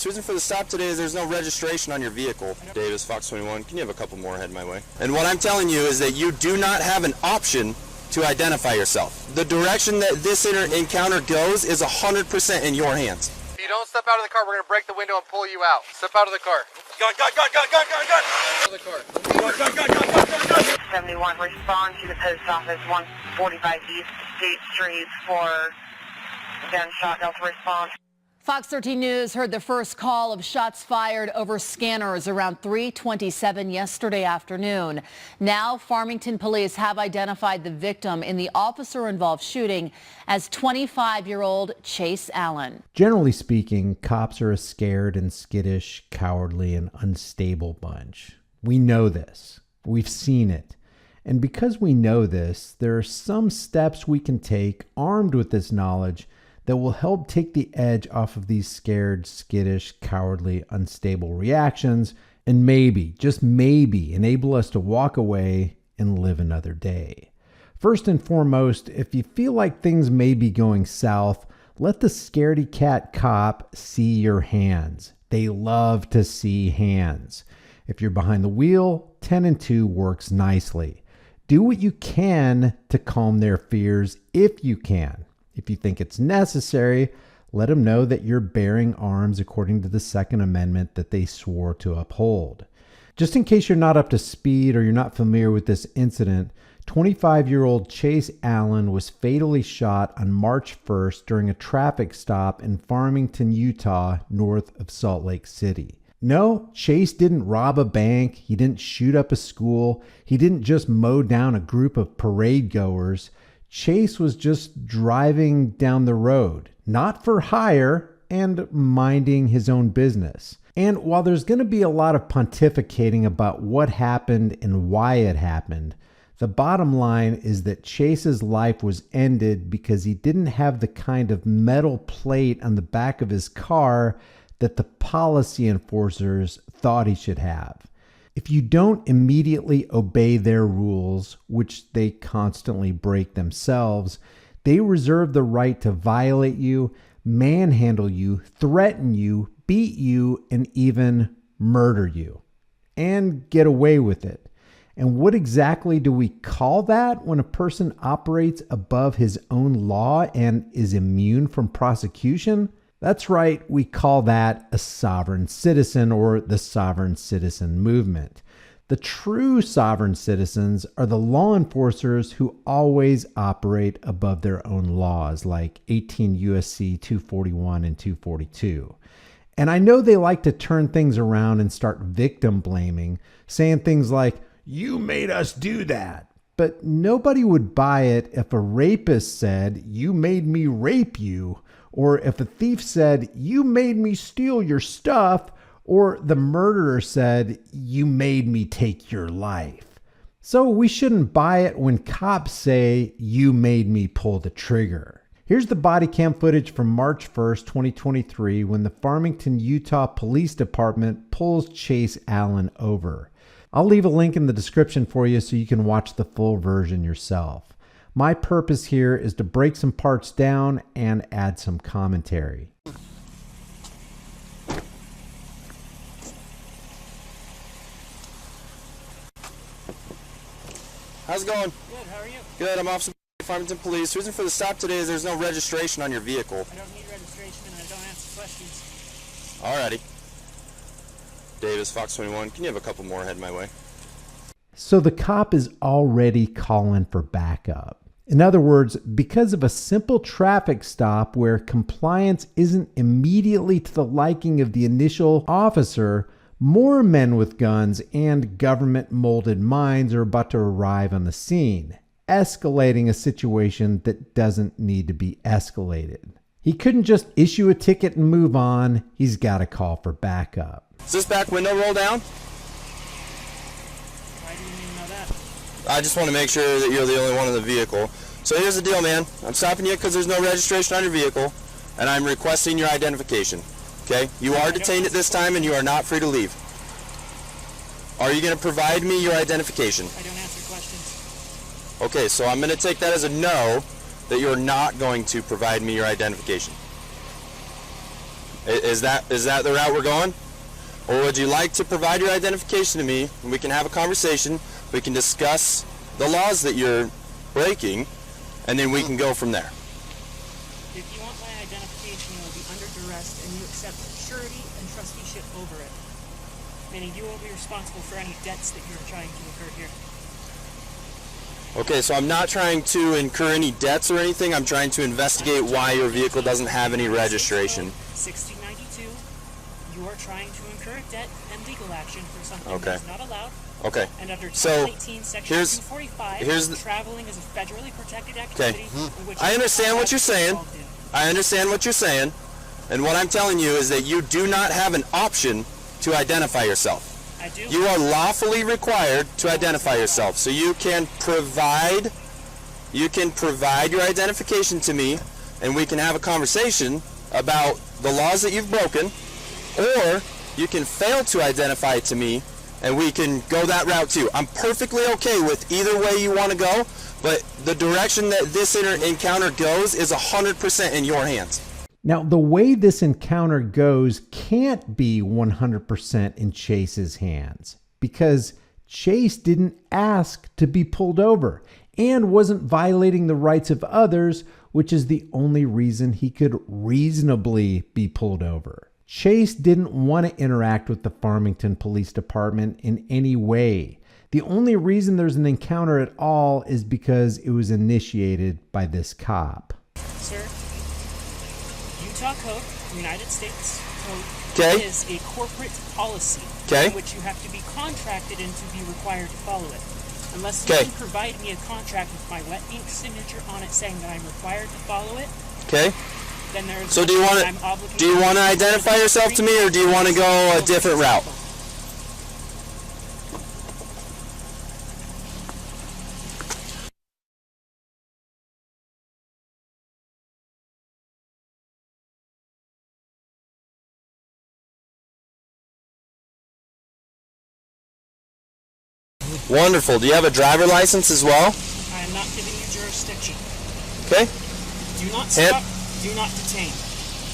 The reason for the stop today is there's no registration on your vehicle. Davis, Fox 21, can you have a couple more head my way? And what I'm telling you is that you do not have an option to identify yourself. The direction that this encounter goes is 100% in your hands. If you don't step out of the car, we're going to break the window and pull you out. Step out of the car. Gun. Out of the car. Gun. 71, respond to the post office, 145 East State Street for gunshot. Delta response. Fox 13 News heard the first call of shots fired over scanners around 3:27 yesterday afternoon. Now, Farmington police have identified the victim in the officer-involved shooting as 25-year-old Chase Allan. Generally speaking, cops are a scared and skittish, cowardly, and unstable bunch. We know this. We've seen it. And because we know this, there are some steps we can take armed with this knowledge that will help take the edge off of these scared, skittish, cowardly, unstable reactions and maybe, just maybe, enable us to walk away and live another day. First and foremost, if you feel like things may be going south, let the scaredy cat cop see your hands. They love to see hands. If you're behind the wheel, 10 and 2 works nicely. Do what you can to calm their fears if you can. If you think it's necessary, let them know that you're bearing arms according to the Second Amendment that they swore to uphold. Just in case you're not up to speed or you're not familiar with this incident, 25-year-old Chase Allan was fatally shot on March 1st during a traffic stop in Farmington, Utah, north of Salt Lake City. No, Chase didn't rob a bank. He didn't shoot up a school. He didn't just mow down a group of parade goers. Chase was just driving down the road, not for hire, and minding his own business. And while there's going to be a lot of pontificating about what happened and why it happened, the bottom line is that Chase's life was ended because he didn't have the kind of metal plate on the back of his car that the policy enforcers thought he should have. If you don't immediately obey their rules, which they constantly break themselves, they reserve the right to violate you, manhandle you, threaten you, beat you, and even murder you. And get away with it. And what exactly do we call that when a person operates above his own law and is immune from prosecution? That's right, we call that a sovereign citizen or the sovereign citizen movement. The true sovereign citizens are the law enforcers who always operate above their own laws, like 18 U.S.C. 241 and 242. And I know they like to turn things around and start victim blaming, saying things like, "You made us do that." But nobody would buy it if a rapist said, "You made me rape you," or if a thief said, "You made me steal your stuff," or the murderer said, "You made me take your life." So we shouldn't buy it when cops say, "You made me pull the trigger." Here's the body cam footage from March 1st, 2023, when the Farmington, Utah Police Department pulls Chase Allan over. I'll leave a link in the description for you so you can watch the full version yourself. My purpose here is to break some parts down and add some commentary. How's it going? Good, how are you? Good, I'm Officer Farmington Police. The reason for the stop today is there's no registration on your vehicle. I don't need registration and I don't answer questions. Alrighty. Davis, Fox 21, can you have a couple more head my way? So the cop is already calling for backup. In other words, because of a simple traffic stop where compliance isn't immediately to the liking of the initial officer, more men with guns and government-molded minds are about to arrive on the scene, escalating a situation that doesn't need to be escalated. He couldn't just issue a ticket and move on. He's got to call for backup. Is this back window roll down? Why do you need to know that? I just want to make sure that you're the only one in the vehicle. So here's the deal, man. I'm stopping you because there's no registration on your vehicle, and I'm requesting your identification. Okay? You are detained at this time, and you are not free to leave. Are you going to provide me your identification? I don't answer questions. Okay, so I'm going to take that as a no, that you're not going to provide me your identification. Is that the route we're going? Or would you like to provide your identification to me, and we can have a conversation, we can discuss the laws that you're breaking, and then we can go from there. If you want my identification, you will be under duress, and you accept surety and trusteeship over it. Meaning you will be responsible for any debts that you're trying to incur here. Okay, so I'm not trying to incur any debts or anything. I'm trying to investigate why your vehicle doesn't have any registration. 1692, you are trying to incur a debt and legal action for something Okay. that is not allowed. Okay. And under So, Title 18, Section here's 245, traveling is a federally protected activity. In which I understand what you're saying. involved in. I understand what you're saying. And what I'm telling you is that you do not have an option to identify yourself. I do. You are lawfully required to identify yourself. So you can provide your identification to me, and we can have a conversation about the laws that you've broken, or you can fail to identify to me, and we can go that route too. I'm perfectly okay with either way you want to go, but the direction that this encounter goes is 100% in your hands. Now, the way this encounter goes can't be 100% in Chase's hands, because Chase didn't ask to be pulled over and wasn't violating the rights of others, which is the only reason he could reasonably be pulled over. Chase didn't want to interact with the Farmington Police Department in any way. The only reason there's an encounter at all is because it was initiated by this cop. Sir, Utah Code, United States Code, Okay. is a corporate policy Okay. in which you have to be contracted and to be required to follow it. Unless you Okay. can provide me a contract with my wet ink signature on it saying that I'm required to follow it, Okay? then there's So do you want to identify yourself to me, or do you want to go a different route? Wonderful. Do you have a driver license as well? I am not giving you jurisdiction. Okay. Do not stop. Do not detain.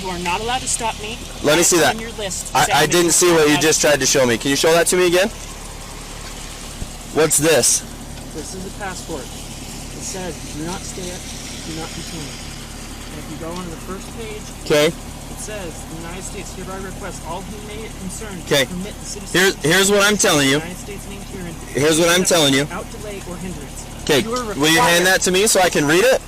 You are not allowed to stop me. Let me see that. On your list, I didn't see what you just tried to show me. Can you show that to me again? What's this? This is a passport. It says, do not stay up, do not detain. And if you go on to the first page, Okay. it says, the United States hereby requests all who may it concern Okay. to permit the citizens Here's what I'm telling you. United States named herein. Here's what I'm telling you. Without delay or hindrance. Okay. You are Will you hand that to me so I can read it?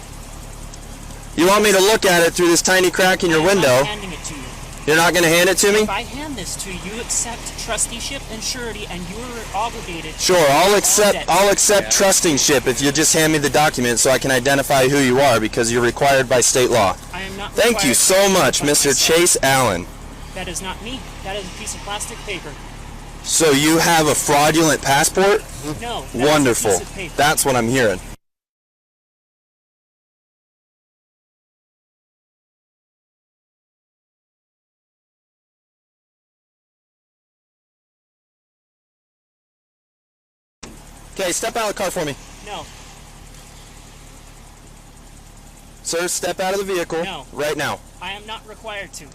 You want me to look at it through this tiny crack in your window? I'm not handing it to you. You're not going to hand it to me? If I hand this to you, you accept trusteeship and surety, and you are obligated. Sure, I'll accept trustingship if you just hand me the document so I can identify who you are, because you're required by state law. I am not. Thank you so much, Mr. Chase Allan. That is not me. That is a piece of plastic paper. So you have a fraudulent passport? No. that is a Wonderful. piece of paper. That's what I'm hearing. Okay, step out of the car for me. No. Sir, step out of the vehicle No. right now. I am not required to.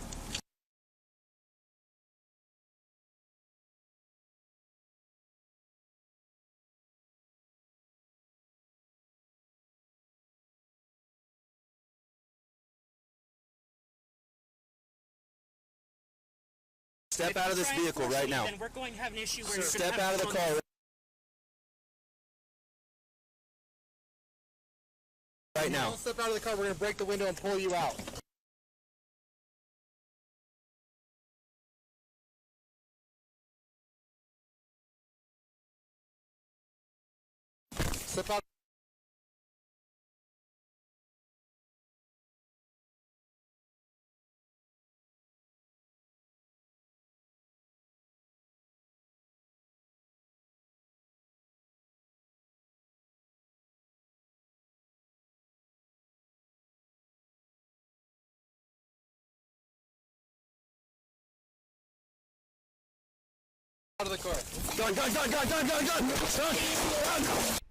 Step out of this vehicle right now. Then we're going to have an issue where you're Step gonna out have of the to car right now. Don't step out of the car. We're going to break the window and pull you out. Step out. Out of the car.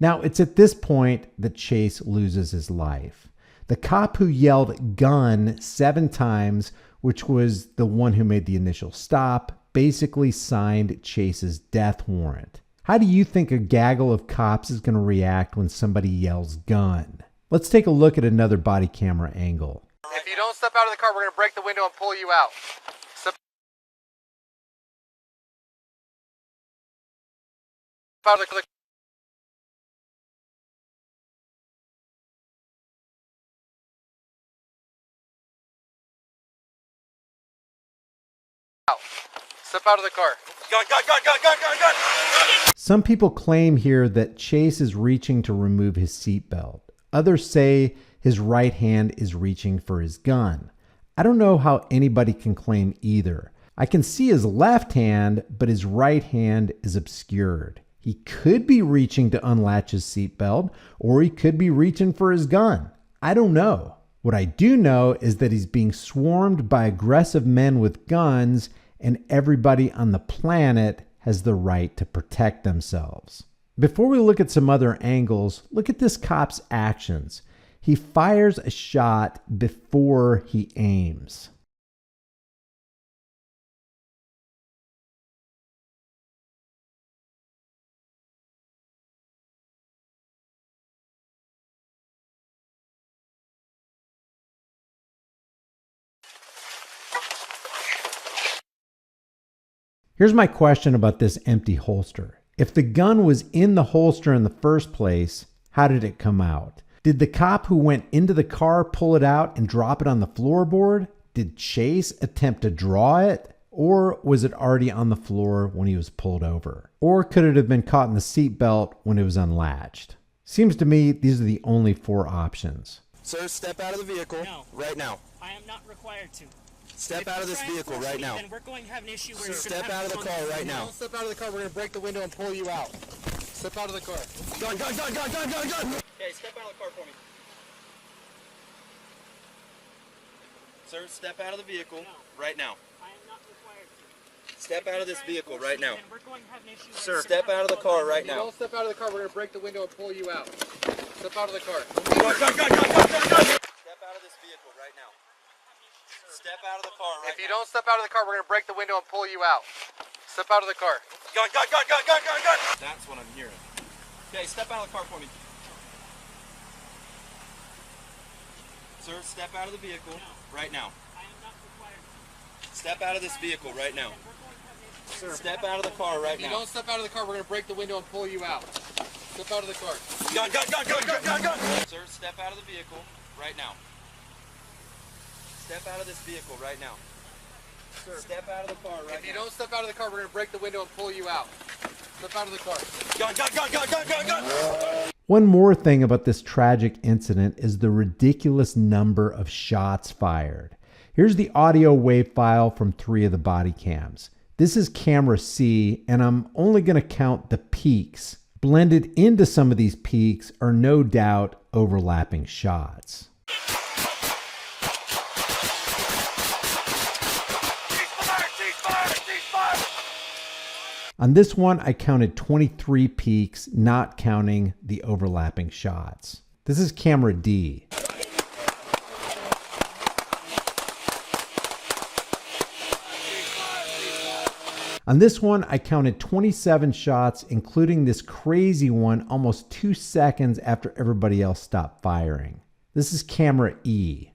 Now, it's at this point that Chase loses his life. The cop who yelled gun 7 times which was the one who made the initial stop, basically signed Chase's death warrant. How do you think a gaggle of cops is going to react when somebody yells gun? Let's take a look at another body camera angle. If you don't step out of the car, we're going to break the window and pull you out. Step out of the car. Step out of the car. Gun, gun, gun, gun, gun, gun, gun. Some people claim here that Chase is reaching to remove his seatbelt. Others say his right hand is reaching for his gun. I don't know how anybody can claim either. I can see his left hand, but his right hand is obscured. He could be reaching to unlatch his seatbelt, or he could be reaching for his gun. I don't know. What I do know is that he's being swarmed by aggressive men with guns, and everybody on the planet has the right to protect themselves. Before we look at some other angles, look at this cop's actions. He fires a shot before he aims. Here's my question about this empty holster. If the gun was in the holster in the first place, how did it come out? Did the cop who went into the car pull it out and drop it on the floorboard? Did Chase attempt to draw it? Or was it already on the floor when he was pulled over? Or could it have been caught in the seatbelt when it was unlatched? Seems to me these are the only 4 options. Sir, step out of the vehicle right now. I am not required to. Step out of this vehicle right now. Then we're going to have an issue where Step out of the car right now. Don't step out of the car, we're going to break the window and pull you out. Step out of the car. Gun, gun, gun, gun, gun, gun, gun! Okay, step out of the car for me. Sir, step out of the vehicle right now. I am not required to. Step out of this vehicle right now. Then we're going to have an issue Sir, step out of the car right If you now. don't step out of the car, we're going to break the window and pull you out. Step out of the car. Gun, gun, gun, gun, gun, gun, gun! Step out of this vehicle right now. Step out of the car right now. If you don't step out of the car, we're going to break the window and pull you out. Step out of the car. Gun, gun, gun, gun, gun, gun, gun! That's what I'm hearing. Okay, step out of the car for me. Sir, step out of the vehicle right now. I am not required to. Step out of this vehicle right now. Then we're going to have an issue. Sir, Step out of the car right if you now. don't step out of the car, we're going to break the window and pull you out. Step out of the car. Gun, gun, gun, gun, gun, gun, gun! Sir, step out of the vehicle right now. Step out of this vehicle right now. Sir, Step out of the car right if you now. don't step out of the car, we're going to break the window and pull you out. Step out of the car. Gun, gun, gun, gun, gun, gun, gun! One more thing about this tragic incident is the ridiculous number of shots fired. Here's the audio wave file from 3 of the body cams. This is camera C, and I'm only going to count the peaks. Blended into some of these peaks are no doubt overlapping shots. On this one, I counted 23 peaks, not counting the overlapping shots. This is camera D. On this one, I counted 27 shots, including this crazy one almost 2 seconds after everybody else stopped firing. This is camera E.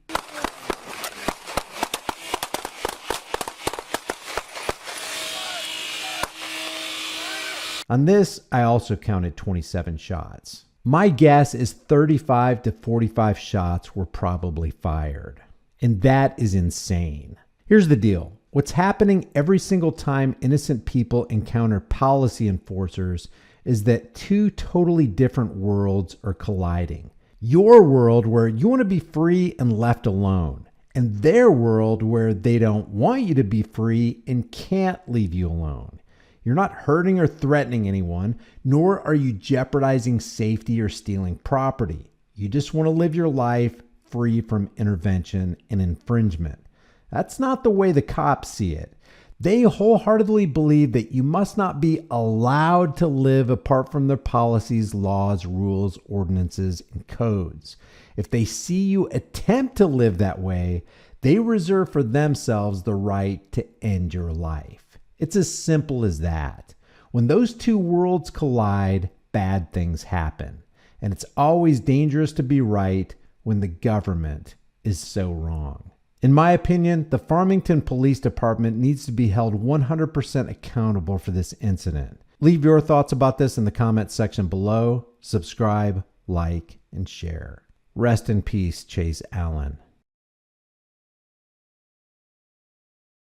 On this, I also counted 27 shots. My guess is 35 to 45 shots were probably fired. And that is insane. Here's the deal. What's happening every single time innocent people encounter policy enforcers is that 2 totally different worlds are colliding. Your world where you want to be free and left alone, and their world where they don't want you to be free and can't leave you alone. You're not hurting or threatening anyone, nor are you jeopardizing safety or stealing property. You just want to live your life free from intervention and infringement. That's not the way the cops see it. They wholeheartedly believe that you must not be allowed to live apart from their policies, laws, rules, ordinances, and codes. If they see you attempt to live that way, They reserve for themselves the right to end your life. It's as simple as that. When those two worlds collide, bad things happen. And it's always dangerous to be right when the government is so wrong. In my opinion, the Farmington Police Department needs to be held 100% accountable for this incident. Leave your thoughts about this in the comments section below. Subscribe, like, and share. Rest in peace, Chase Allan.